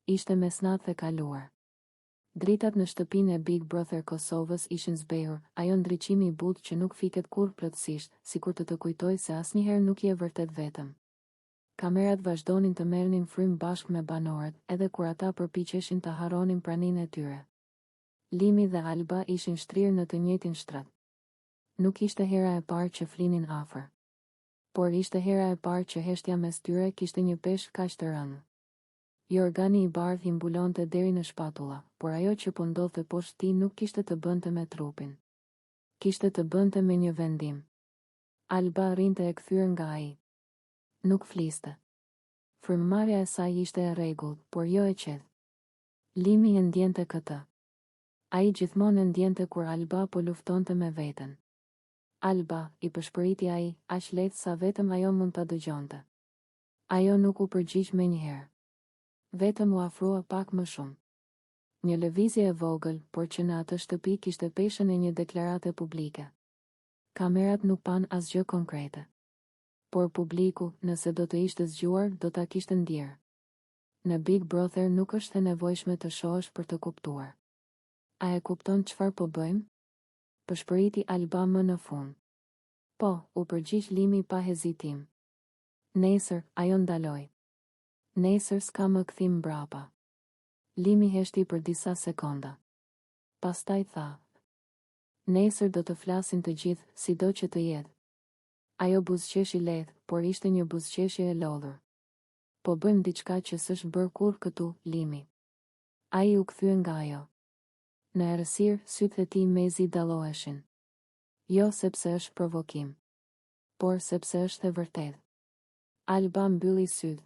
Ishte mesnatë e kaluar. Dritat në shtëpinë e Big Brother Kosovës ishin zbehur, ajo ndriçimi i butë që nuk fiket kurrë plotësisht, sikur të kujtoj se asnjëherë nuk je vërtet vetëm. Kamerat vazhdonin të merrnin frym bashkë me banorët, edhe kur ata përpiqeshin të harronin praninë e tyre. Limi dhe Alba ishin shtrirë në të njëjtin shtrat. Nuk ishte hera e parë që flinin afër, por ishte hera e parë që heshtja mes tyre kishte një peshë kaq të rëndë. Jorgani i bardh i mbulonte deri në shpatulla, por ajo që po ndodhte poshtë tij nuk kishte të bënte me trupin. Kishte të bënte me një vendim. Alba rrinte e kthyer nga ai. Nuk fliste. Frymëmarrja e saj ishte e rregullt, por jo e qetë. Limi e ndjente këtë. Ai gjithmonë e ndjente kur Alba po luftonte me veten. Alba, i përshpëriti ai, aq lehtë sa vetëm ajo mund ta dëgjonte. Ajo nuk u përgjigj menjëherë. Vetëm u afrua pak më shumë. Një lëvizje e vogël, por që në atë shtëpi kishte peshën e një deklarate publike. Kamerat nuk pan asgjë konkrete. Por publiku, nëse do të ishte zgjuar, do ta kishte ndjerë. Në Big Brother nuk është e nevojshme të shohësh për të kuptuar. A e kupton çfarë po bëjmë? Përshpëriti Alba më në fund. Po, u përgjigj Limi pa hezitim. Nesër, ajo ndaloi. Nesër s'ka më kthim mbrapa. Limi heshti për disa sekonda. Pastaj tha. Nesër do të flasin të gjithë, sido që të jetë. Ajo buzëqeshi lehtë, por ishte një buzëqeshje e lodhur. Po bëjmë diçka që s'është bërë kurrë këtu, Limi. Ai u kthye nga ajo. Në errësirë, sytë e tij mezi dalloheshin. Jo sepse është provokim, por sepse është e vërtetë. Alba mbylli sytë.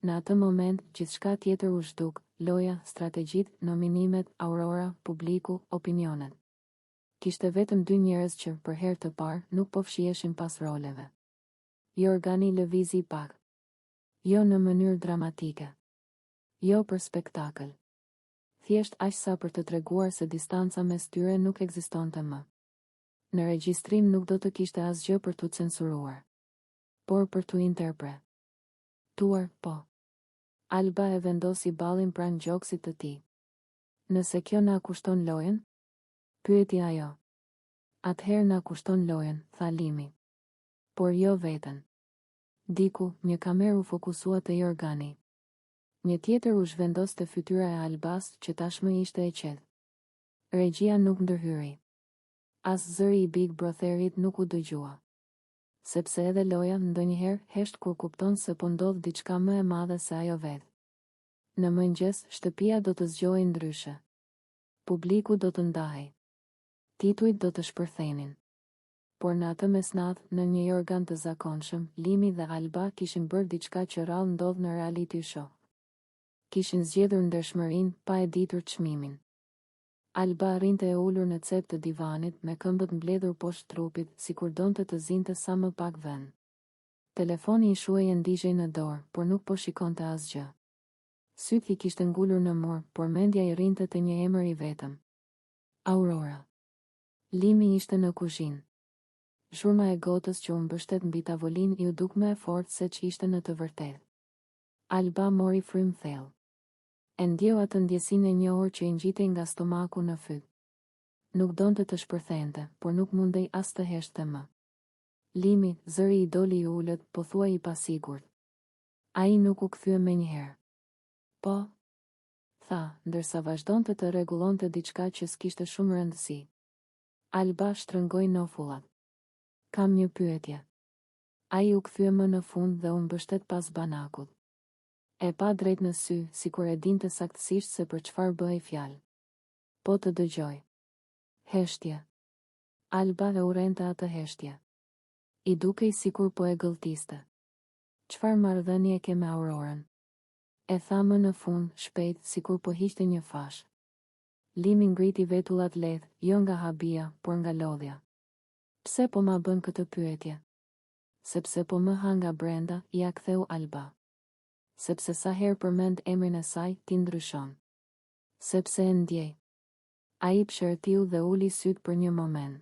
Në atë moment, gjithçka tjetër u zhduk, loja, strategjitë, nominimet, Aurora, publiku, opinionet. Kishte vetëm dy njerëz që, për herë të parë, nuk po fshiheshin pas roleve. Jorgani lëvizi pak. Jo në mënyrë dramatike. Jo për spektakël. Thjesht aq sa për të treguar se distanca mes tyre nuk ekzistonte më. Në regjistrim nuk do të kishte asgjë për t'u censuruar. Por për t'u interpretuar, po. Alba e vendosi ballin pranë gjoksit të tij. Nëse kjo na kushton lojën? Pyeti ajo. Atëherë na kushton lojën, tha Limi. Por jo veten. Diku, një kamerë u fokusua te Jorgani. Një tjetër u zhvendos te fytyra e Albas, që tashmë ishte e qetë. Regjia nuk ndërhyri. As zëri i Big Brotherit nuk u dëgjua. Sepse edhe loja ndonjëherë hesht kur kupton se po ndodh diçka më e madhe se ajo vetë. Në mëngjes, shtëpia do të zgjohej ndryshe. Publiku do të ndahej. Titujt do të shpërthenin. Por në atë mesnatë, në një organ të zakonshëm, Limi dhe Alba kishin bërë diçka që rrallë ndodh në reality show. Kishin zgjedhur ndershmërinë pa e ditur çmimin. Alba rrinte e ulur në cep të divanit me këmbët mbledhur poshtë trupit, sikur donte të zinte sa më pak vend. Telefoni i shuaj e ndiqej në dorë, por nuk po shikonte asgjë. Sytë i kishte ngulur në mur, por mendja i rrinte te një emër i vetëm. Aurora. Limi ishte në kuzhinë. Zhurma e gotës që u mbështet mbi tavolinë i u duk më e fortë se ç'ishte në të vërtetë. Alba mori frym thellë. E ndjeu atë ndjesinë e njohur që i ngjitej nga stomaku në fyt. Nuk donte të shpërthente, por nuk mundej as të heshte më. Limi, zëri i doli i ulët, pothuaj i pasigurt. Ai nuk u kthye menjëherë. Po, tha, ndërsa vazhdonte të rregullonte diçka që s'kishte shumë rëndësi. Alba shtrëngoi nofullat. Kam një pyetje. Ai u kthye më në fund dhe u mbështet pas banakut. E pa drejt në sy, sikur e dinte saktësisht se për çfarë bëhej fjalë. Po të dëgjoj. Heshtje. Alba e urrente atë heshtje. I dukej sikur po e gëlltiste. Çfarë marrëdhënie ke me Aurorën? E tha më në fund, shpejt, sikur po hiqte një fash. Limi ngriti vetullat lehtë, jo nga habia, por nga lodhja. Pse po ma bën këtë pyetje? Sepse po më ha nga brenda, ja ktheu Alba. Sepse sa herë përmend emrin e saj, ti ndryshon. Sepse e ndjej. Ai pshërtiu dhe uli syt për një moment.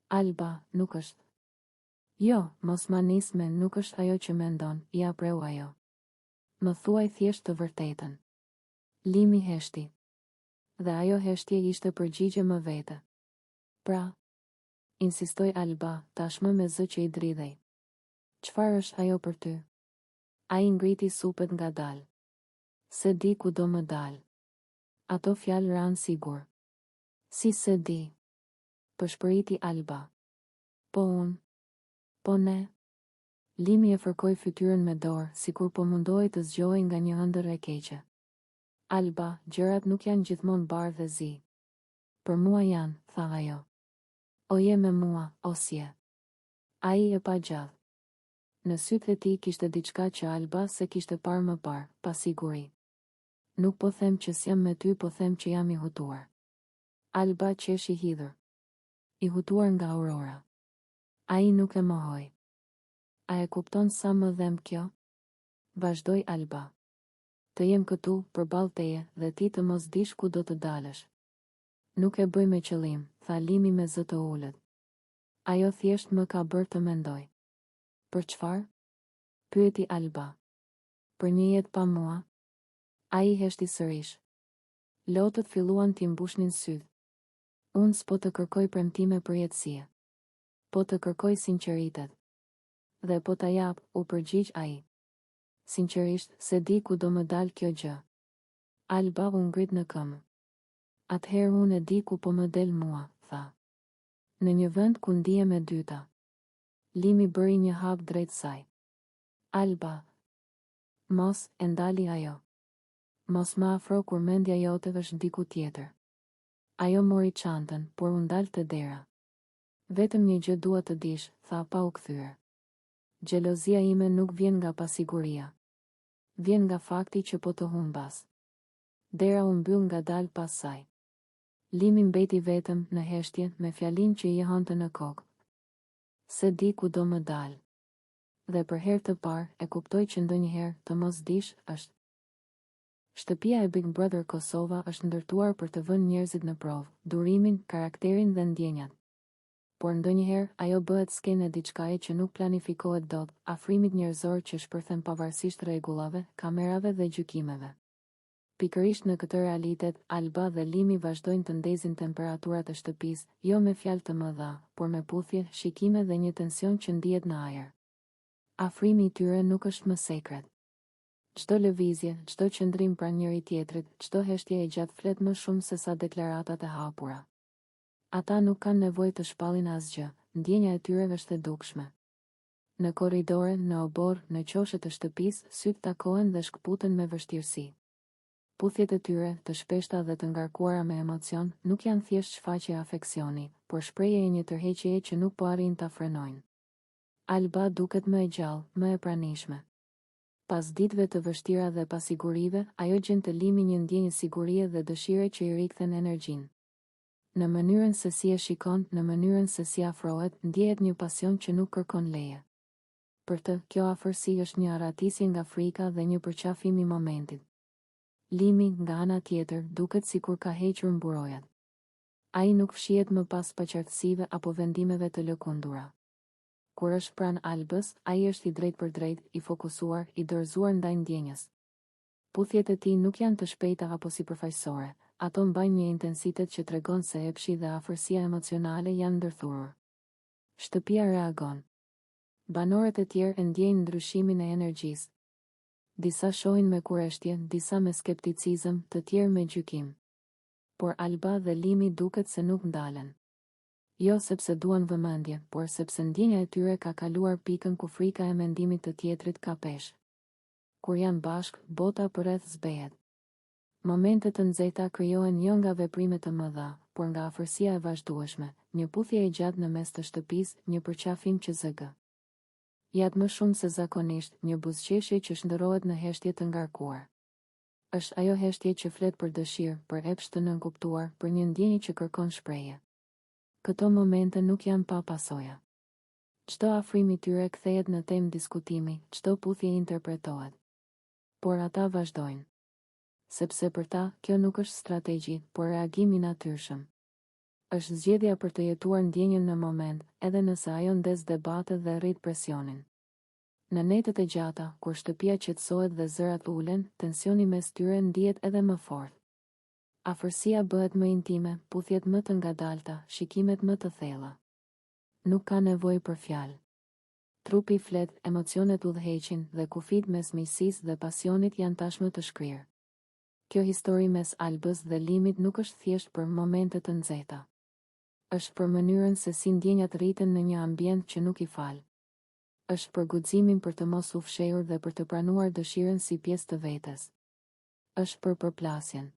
Alba, nuk është. Jo, mos ma nis me nuk është ajo që mendon, ja preu ajo. Më thuaj thjesht të vërtetën. Limi heshti. Dhe ajo heshtje ishte përgjigje më vete. Pra, insistoi Alba, tashmë me zë që i dridhej. Çfarë është ajo për ty? Ai ngriti supet ngadalë. Se di ku do më dal. Ato fjalë ranë sigur. Si se di? Përshpëriti Alba. Po unë. Po ne. Limi e fërkoi fytyrën me dorë, sikur po mundohej të zgjohej nga një ëndër e keqe. Alba, gjërat nuk janë gjithmonë bardhë dhe zi. Për mua janë, tha ajo. O je me mua, o s'je. Ai e pa gjallë. Në sytë e tij kishte diçka që Alba se kishte parë më parë, pasiguri. Nuk po them që s'jam me ty, po them që jam i hutuar. Alba qesh i hidhur. I hutuar nga Aurora. Ai nuk e mohoi. A e kupton sa më dhem kjo? Vazhdoi Alba. Të jem këtu, përballë teje, dhe ti të mos dish ku do të dalësh. Nuk e bëj me qëllim, tha Limi me zë të ulët. Ajo thjesht më ka bërë të mendoj. Për çfarë? Pyeti Alba. Për një jetë pa mua? Ai heshti sërish. Lotët filluan t'i mbushnin sytë. Unë s'po të kërkoj premtime për jetësie. Po të kërkoj sinqeritet. Dhe po ta jap, u përgjigj ai. Sinqerisht, se di ku do më dal kjo gjë. Alba u ngrit në këmbë. Atëherë unë e di ku po më del mua, tha. Në një vend ku ndihem e dyta. Limi bëri një hap drejt saj. Alba. Mos, e ndali ajo. Mos më afro kur mendja jote është diku tjetër. Ajo mori çantën, por u ndal te dera. Vetëm një gjë dua të dish, tha pa u kthyer. Xhelozia ime nuk vjen nga pasiguria. Vjen nga fakti që po të humbas. Dera u mbyll ngadalë pas saj. Limi mbeti vetëm në heshtje me fjalinë që i honte në kokë. Se di ku do më dal. Dhe për herë të parë e kuptoi që ndonjëherë të mos dish është. Shtëpia e Big Brother Kosova është ndërtuar për të vënë njerëzit në provë, durimin, karakterin dhe ndjenjat. Por ndonjëherë ajo bëhet skenë e diçkaje që nuk planifikohet dot, afrimit njerëzor që shpërthen pavarësisht rregullave, kamerave dhe gjykimeve. Pikërisht në këtë realitet, Alba dhe Limi vazhdojnë të ndezin temperaturat e shtëpisë, jo me fjalë të mëdha, por me puthje, shikime dhe një tension që ndihet në ajër. Afrimi i tyre nuk është më sekret. Çdo lëvizje, çdo qëndrim pranë njëri tjetrit, çdo heshtje e gjatë flet më shumë se sa deklaratat e hapura. Ata nuk kanë nevojë të shpallin asgjë, ndjenja e tyre është e dukshme. Në korridore, në obor, në qoshet të shtëpisë, syt takohen dhe shkputen me vështirësi. Puthjet e tyre, të shpeshta dhe të ngarkuara me emocion, nuk janë thjesht shfaqje afeksioni, por shprehje e një tërheqjeje që nuk po arrin ta frenojnë. Alba duket më e gjallë, më e pranishme. Pas ditëve të vështira dhe pasigurive, ajo gjen të Limi një ndjenjë sigurie dhe dëshire që i rikthen energjinë. Në mënyrën se si e shikon, në mënyrën se si afrohet, ndjehet një pasion që nuk kërkon leje. Për të, kjo afërsi është një arratisje nga frika dhe një përqafim i momentit. Limi, nga ana tjetër, duket sikur ka hequr mburojat. Ai nuk fshihet më pas paqartësive apo vendimeve të lëkundura. Kur është pranë Albës, ai është i drejtë për drejtë, i fokusuar, i dorëzuar ndaj ndjenjës. Puthjet e tij nuk janë të shpejta apo sipërfaqësore, ato mbajnë një intensitet që tregon se epshi dhe afërsia emocionale janë ndërthurur. Shtëpia reagon. Banorët e tjerë e ndjejnë ndryshimin e energjisë. Disa shohin me kurreshtje, disa me skepticizëm, të tjerë me gjykim. Por Alba dhe Limi duket se nuk ndalen. Jo sepse duan vëmendje, por sepse ndjenja e tyre ka kaluar pikën ku frika e mendimit të tjetrit ka peshë. Kur janë bashkë, bota përreth zbehet. Momente të nxehta krijohen jo nga veprime të mëdha, por nga afërsia e vazhdueshme, një puthje e gjatë në mes të shtëpisë, një përqafim që zg. Jatë më shumë se zakonisht, një buzëqeshje që shndërrohet në heshtje të ngarkuar. Është ajo heshtje që flet për dëshirë, për epsh të nënkuptuar, për një ndjenjë që kërkon shprehje. Këto momente nuk janë pa pasoja. Çdo afrim i tyre kthehet në temë diskutimi, çdo puthje interpretohet. Por ata vazhdojnë. Sepse për ta, kjo nuk është strategji, por reagim i natyrshëm. Është zgjedhja për të jetuar ndjenjën në moment, edhe nëse ajo ndez debatet dhe rrit presionin. Në netët e gjata, kur shtëpia qetësohet dhe zërat ulen, tensioni mes tyre ndihet edhe më fort. Afërsia bëhet më intime, puthjet më të ngadalta, shikimet më të thella. Nuk ka nevojë për fjalë. Trupi flet, emocionet udhëheqin dhe kufit mes miqësisë dhe pasionit janë tashmë të shkrirë. Kjo histori mes Albës dhe Limit nuk është thjesht për momente të nxehta. Është për mënyrën se si ndjenjat rriten në një ambient që nuk i fal. Është për guximin për të mos u fshehur dhe për të pranuar dëshirën si pjesë të vetes. Është për përplasjen.